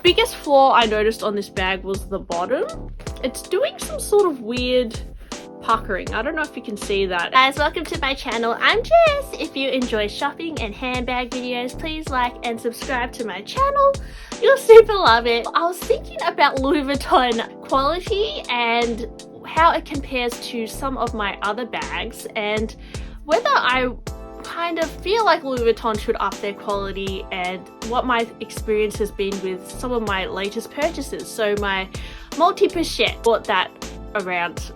Biggest flaw I noticed on this bag was the bottom. It's doing some sort of weird puckering. I don't know if you can see that. Guys, welcome to my channel. I'm Jess. If you enjoy shopping and handbag videos, please like and subscribe to my channel. You'll super love it. I was thinking about Louis Vuitton quality and how it compares to some of my other bags, and whether I kind of feel like Louis Vuitton should up their quality, and what my experience has been with some of my latest purchases. So my multi-pochette, bought that around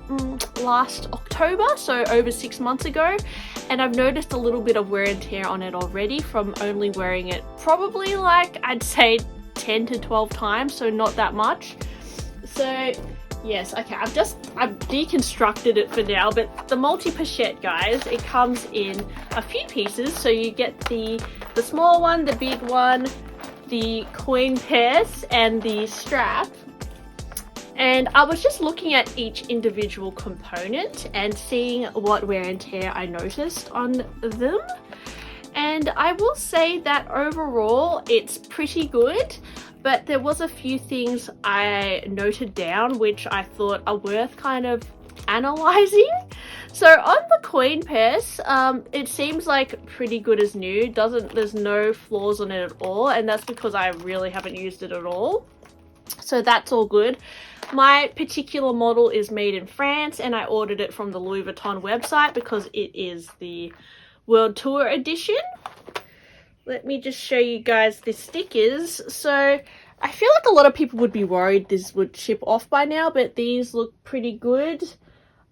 last October, so over 6 months ago, and I've noticed a little bit of wear and tear on it already from only wearing it probably like I'd say 10 to 12 times, so not that much. So yes, okay, I've deconstructed it for now, but the multi-pochette, guys, it comes in a few pieces. So you get the small one, the big one, the coin purse, and the strap. And I was just looking at each individual component and seeing what wear and tear I noticed on them. And I will say that overall it's pretty good, but there was a few things I noted down which I thought are worth kind of analyzing. So on the coin purse, it seems like pretty good as new. There's no flaws on it at all, and that's because I really haven't used it at all. So that's all good. My particular model is made in France, and I ordered it from the Louis Vuitton website because it is the World Tour edition. Let me just show you guys the stickers. So I feel like a lot of people would be worried this would chip off by now, but these look pretty good.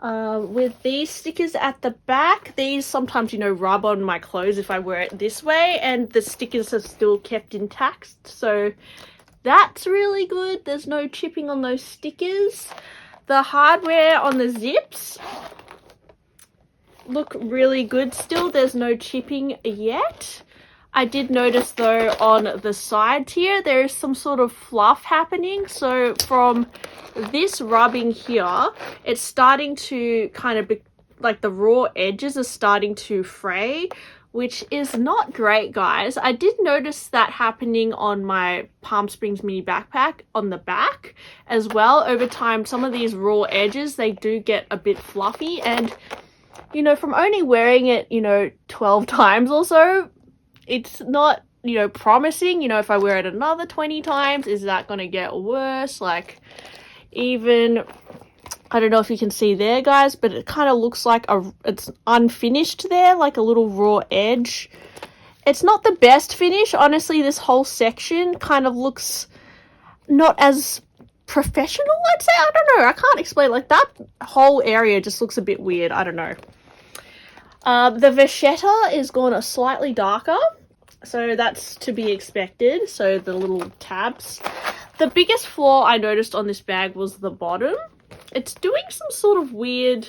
With these stickers at the back, these sometimes, you know, rub on my clothes if I wear it this way, and the stickers are still kept intact, so that's really good. There's no chipping on those stickers. The hardware on the zips look really good still. There's no chipping yet. I did notice though on the sides here there is some sort of fluff happening. So from this rubbing here, it's starting to kind of be like the raw edges are starting to fray, which is not great, guys. I did notice that happening on my Palm Springs mini backpack on the back as well. Over time, some of these raw edges, they do get a bit fluffy, and you know, from only wearing it, you know, 12 times or so, it's not, you know, promising. You know, if I wear it another 20 times, is that going to get worse? Like, even, I don't know if you can see there, guys, but it kind of looks like it's unfinished there, like a little raw edge. It's not the best finish. Honestly, this whole section kind of looks not as professional, I'd say. I don't know. I can't explain. Like, that whole area just looks a bit weird. I don't know. The vachetta is gone slightly darker, so that's to be expected. So the little tabs. The biggest flaw I noticed on this bag was the bottom. It's doing some sort of weird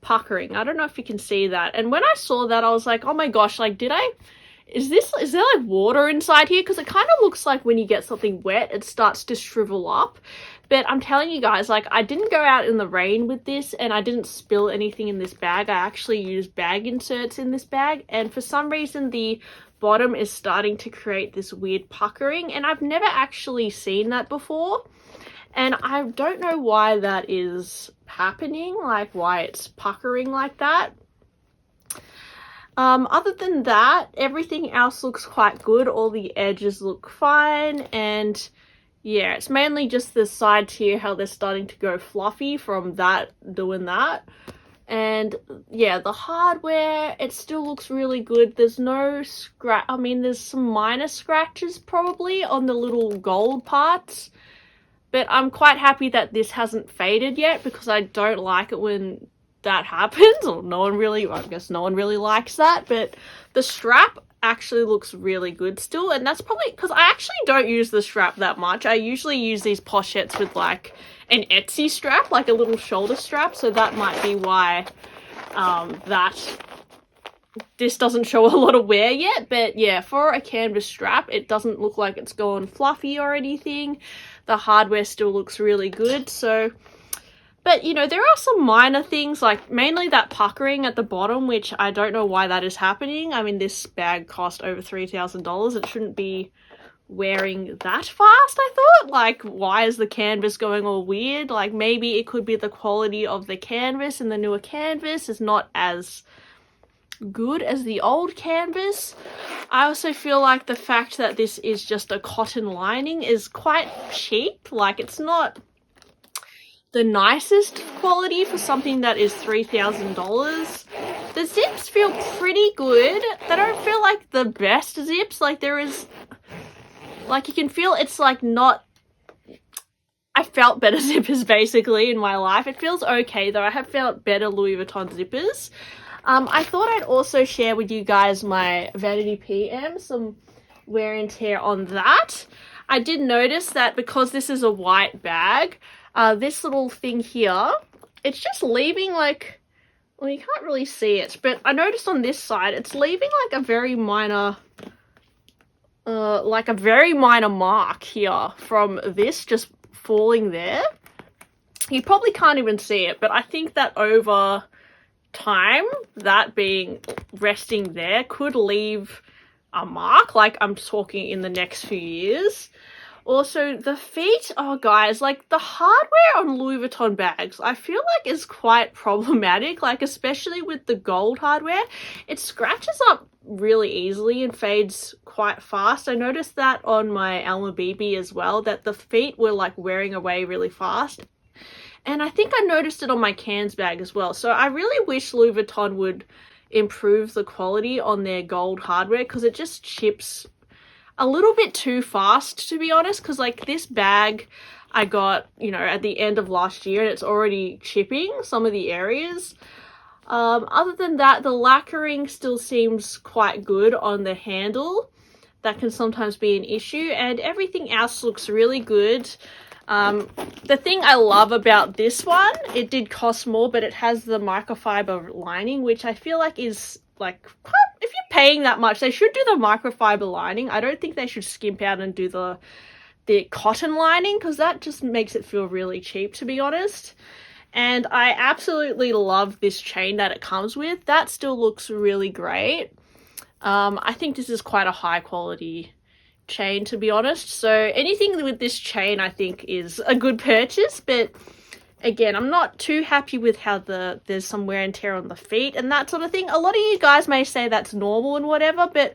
puckering. I don't know if you can see that. And when I saw that, I was like, oh my gosh, like, is there like water inside here? Because it kind of looks like when you get something wet, it starts to shrivel up. But I'm telling you guys, like, I didn't go out in the rain with this, and I didn't spill anything in this bag. I actually used bag inserts in this bag, and for some reason the bottom is starting to create this weird puckering, and I've never actually seen that before. And I don't know why that is happening, like why it's puckering like that. Other than that, everything else looks quite good. All the edges look fine, and yeah, it's mainly just the sides here, how they're starting to go fluffy from that, doing that. And yeah, the hardware, it still looks really good. There's no scratch. I mean, there's some minor scratches probably on the little gold parts, but I'm quite happy that this hasn't faded yet, because I don't like it when that happens, or I guess no one really likes that. But the strap actually looks really good still, and that's probably because I actually don't use the strap that much. I usually use these pochettes with like an Etsy strap, like a little shoulder strap, so that might be why this doesn't show a lot of wear yet. But yeah, for a canvas strap, it doesn't look like it's gone fluffy or anything. The hardware still looks really good. So, but you know, there are some minor things, like mainly that puckering at the bottom, which I don't know why that is happening. I mean, this bag cost over $3,000. It shouldn't be wearing that fast, I thought. Like, why is the canvas going all weird? Like, maybe it could be the quality of the canvas, and the newer canvas is not as good as the old canvas. I also feel like the fact that this is just a cotton lining is quite cheap. Like, it's not the nicest quality for something that is $3,000. The zips feel pretty good. They don't feel like the best zips. Like, there is, like, you can feel it's like not, I felt better zippers basically in my life. It feels okay though. I have felt better Louis Vuitton zippers. I thought I'd also share with you guys my Vanity PM, some wear and tear on that. I did notice that because this is a white bag, this little thing here, it's just leaving like, well, you can't really see it, but I noticed on this side, it's leaving like a very minor mark here from this just falling there. You probably can't even see it, but I think that over time, that being resting there could leave a mark, like I'm talking in the next few years. Also, the feet, oh guys, like the hardware on Louis Vuitton bags, I feel like is quite problematic, like especially with the gold hardware. It scratches up really easily and fades quite fast. I noticed that on my Alma BB as well, that the feet were like wearing away really fast. And I think I noticed it on my Cannes bag as well. So I really wish Louis Vuitton would improve the quality on their gold hardware, because it just chips a little bit too fast, to be honest. Because like this bag I got, you know, at the end of last year, and it's already chipping some of the areas. Other than that, the lacquering still seems quite good on the handle. That can sometimes be an issue, and everything else looks really good. The thing I love about this one, it did cost more, but it has the microfiber lining, which I feel like is like, if you're paying that much, they should do the microfiber lining. I don't think they should skimp out and do the cotton lining, because that just makes it feel really cheap, to be honest. And I absolutely love this chain that it comes with. That still looks really great. I think this is quite a high quality chain, to be honest. So anything with this chain I think is a good purchase, but again, I'm not too happy with how there's some wear and tear on the feet and that sort of thing. A lot of you guys may say that's normal and whatever, but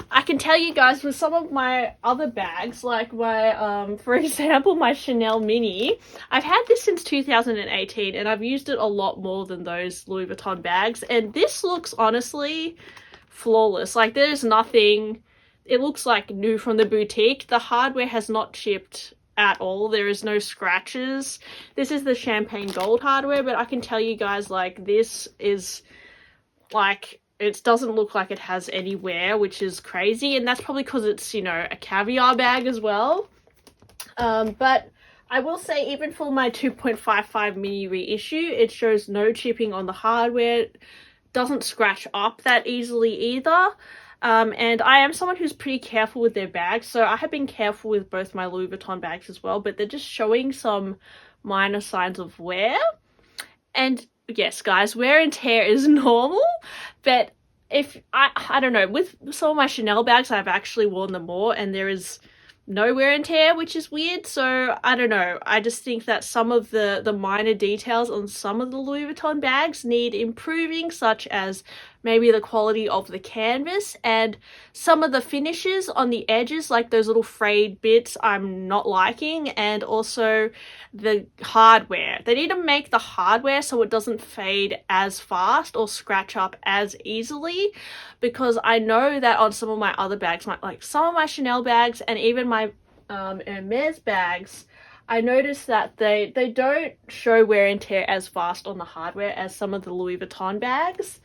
I can tell you guys with some of my other bags, like my for example my Chanel Mini, I've had this since 2018 and I've used it a lot more than those Louis Vuitton bags, and this looks honestly flawless. Like, there's nothing, it looks like new from the boutique. The hardware has not chipped at all. There is no scratches. This is the champagne gold hardware, but I can tell you guys, like, this is like, it doesn't look like it has any wear, which is crazy, and that's probably because it's, you know, a caviar bag as well. But I will say, even for my 2.55 mini reissue, it shows no chipping on the hardware. It doesn't scratch up that easily either. And I am someone who's pretty careful with their bags, so I have been careful with both my Louis Vuitton bags as well, but they're just showing some minor signs of wear. And yes, guys, wear and tear is normal, but if I don't know, with some of my Chanel bags, I've actually worn them more and there is no wear and tear, which is weird. So I don't know, I just think that some of the minor details on some of the Louis Vuitton bags need improving, such as maybe the quality of the canvas and some of the finishes on the edges, like those little frayed bits, I'm not liking, and also the hardware. They need to make the hardware so it doesn't fade as fast or scratch up as easily, because I know that on some of my other bags, like some of my Chanel bags and even my Hermes bags, I noticed that they don't show wear and tear as fast on the hardware as some of the Louis Vuitton bags.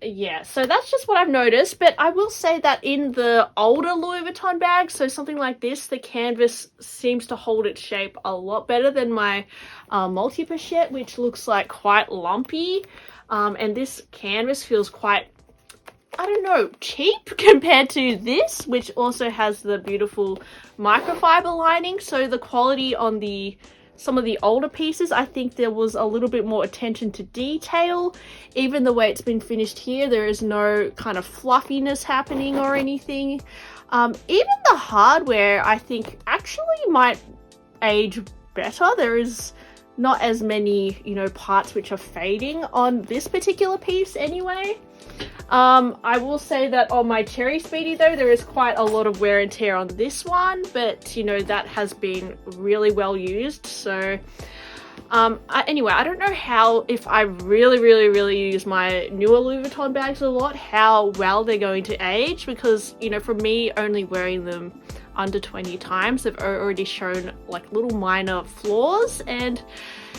Yeah, so that's just what I've noticed, but I will say that in the older Louis Vuitton bags, so something like this, the canvas seems to hold its shape a lot better than my multi-pochette, which looks like quite lumpy, and this canvas feels quite, I don't know, cheap compared to this, which also has the beautiful microfiber lining. So the quality on some of the older pieces, I think there was a little bit more attention to detail. Even the way it's been finished here, there is no kind of fluffiness happening or anything. Even the hardware, I think, actually might age better. There is not as many, you know, parts which are fading on this particular piece anyway. I will say that on my Cherry Speedy though, there is quite a lot of wear and tear on this one, but you know, that has been really well used. So anyway, I don't know how, if I really use my newer Louis Vuitton bags a lot, how well they're going to age, because you know, for me only wearing them under 20 times, they've already shown like little minor flaws. And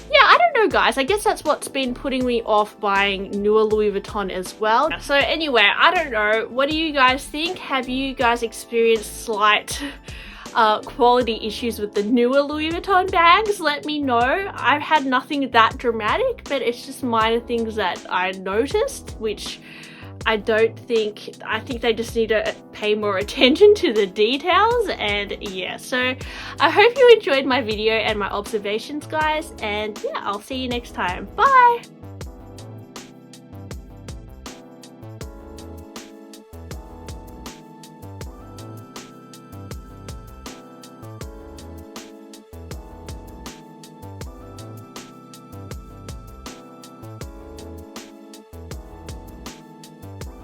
yeah, I don't know guys, I guess that's what's been putting me off buying newer Louis Vuitton as well. So anyway, I don't know, what do you guys think? Have you guys experienced slight quality issues with the newer Louis Vuitton bags? Let me know. I've had nothing that dramatic, but it's just minor things that I noticed, which I think they just need to pay more attention to the details. And yeah, so I hope you enjoyed my video and my observations guys, and yeah, I'll see you next time. Bye!